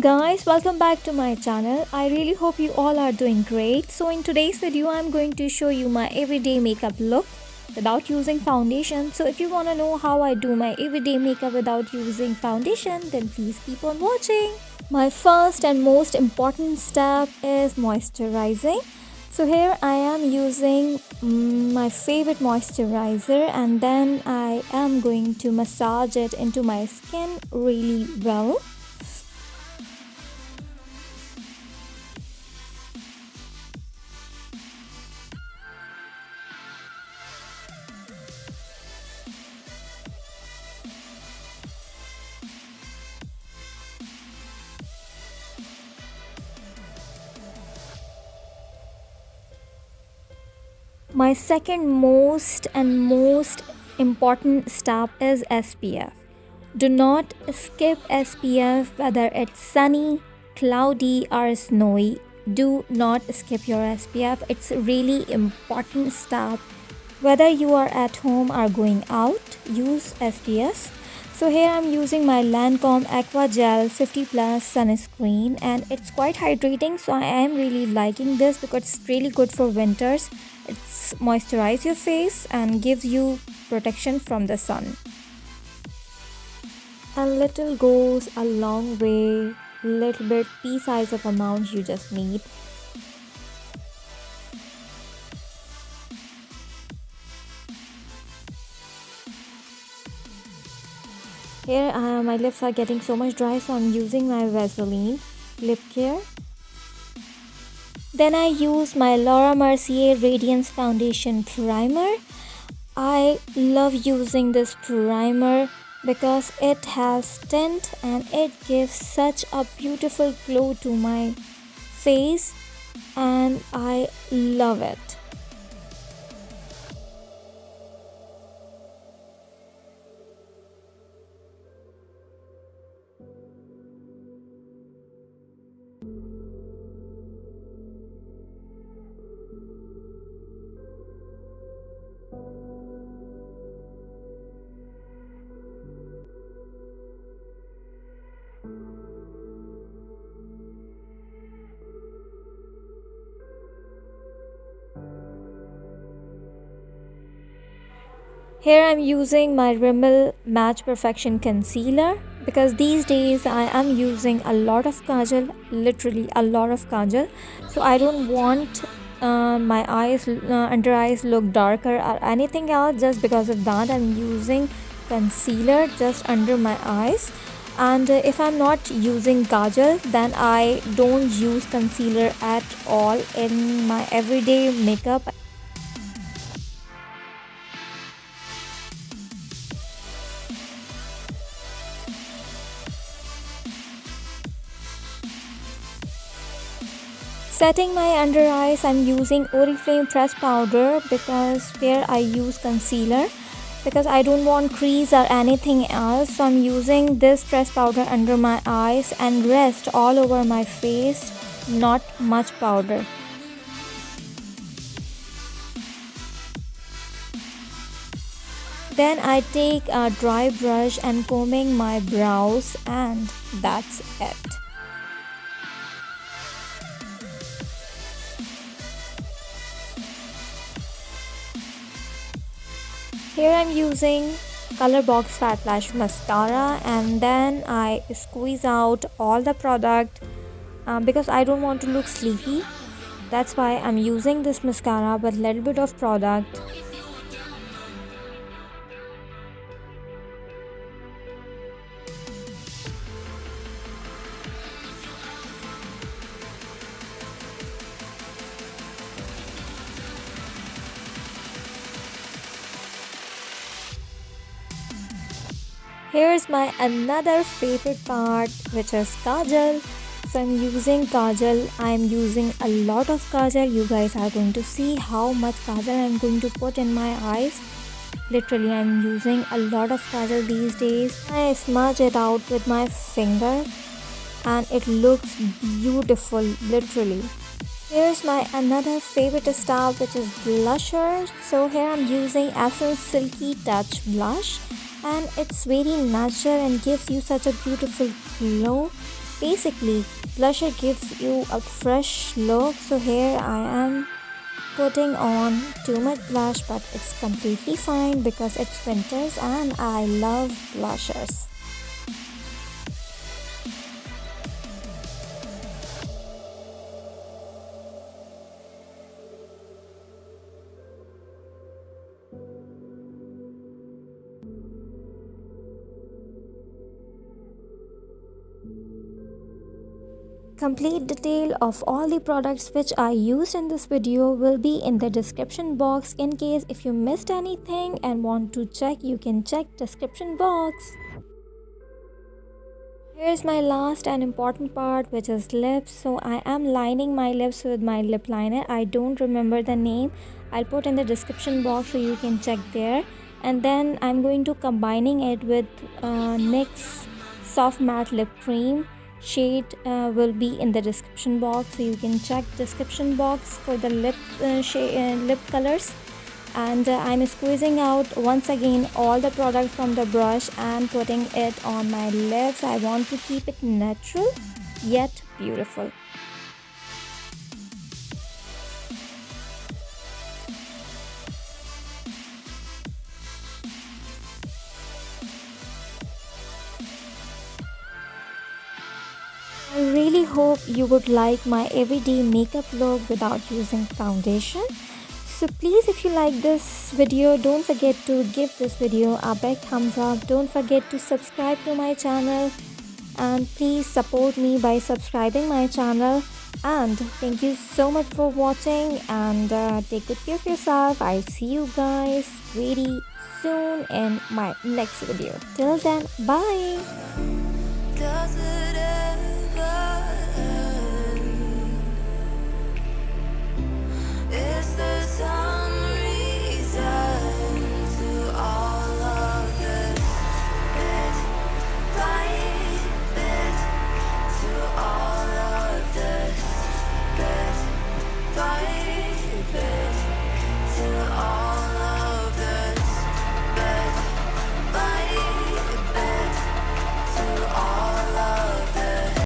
guys, welcome back to my channel. I really hope you all are doing great. So in today's video I'm going to show you my everyday makeup look without using foundation. So if you want to know how I do my everyday makeup without using foundation, then please keep on watching. My first and most important step is moisturizing. So here I am using my favorite moisturizer, and then I am going to massage it into my skin really well. My second most important step is SPF. Do not skip SPF whether it's sunny, cloudy or snowy. Do not skip your SPF. It's a really important step. Whether you are at home or going out, use SPF. So here I'm using my Lancome aquagel 50 plus sunscreen, and it's quite hydrating, so I am really liking this because it's really good for winters. It's moisturize your face and gives you protection from the sun. A little goes a long way. Little bit pea size of amount you just need. Here my lips are getting so much dry, so I'm using my Vaseline lip care. Then I use my Laura Mercier Radiance Foundation Primer. I love using this primer because it has tint and it gives such a beautiful glow to my face, and I love it. Here I'm using my Rimmel Match Perfection Concealer because these days I am using a lot of Kajal, literally a lot of Kajal. So I don't want my eyes, under eyes look darker or anything else. Just because of that I'm using concealer just under my eyes. And if I'm not using Kajal, then I don't use concealer at all in my everyday makeup. Setting my under eyes, I'm using Oriflame press powder because here I use concealer because I don't want crease or anything else. So I'm using this press powder under my eyes and rest all over my face, not much powder. Then I take a dry brush and combing my brows, and that's it. Here I'm using Colorbox Fat Lash Mascara, and then I squeeze out all the product because I don't want to look sleepy. That's why I'm using this mascara with a little bit of product. Here's my another favorite part, which is Kajal. So I'm using Kajal. I'm using a lot of Kajal. You guys are going to see how much Kajal I'm going to put in my eyes. Literally, I'm using a lot of Kajal these days. I smudge it out with my finger and it looks beautiful, literally. Here's my another favorite style, which is blusher. So here I'm using Essence Silky Touch Blush, and it's very natural and gives you such a beautiful glow. Basically, blusher gives you a fresh look. So here I am putting on too much blush, but it's completely fine because it's winters and I love blushers. Complete detail of all the products which I used in this video will be in the description box. In case if you missed anything and want to check, you can check description box. Here's my last and important part, which is lips. So I am lining my lips with my lip liner. I don't remember the name. I'll put in the description box so you can check there. And then I'm going to combining it with NYX soft matte lip cream. Shade will be in the description box, so you can check description box for the lip colors. And I'm squeezing out once again all the product from the brush and putting it on my lips. I want to keep it natural yet beautiful. I really hope you would like my everyday makeup look without using foundation. So please, if you like this video, don't forget to give this video a big thumbs up. Don't forget to subscribe to my channel and please support me by subscribing my channel. And thank you so much for watching and take good care of yourself. I'll see you guys very soon in my next video. Till then, bye.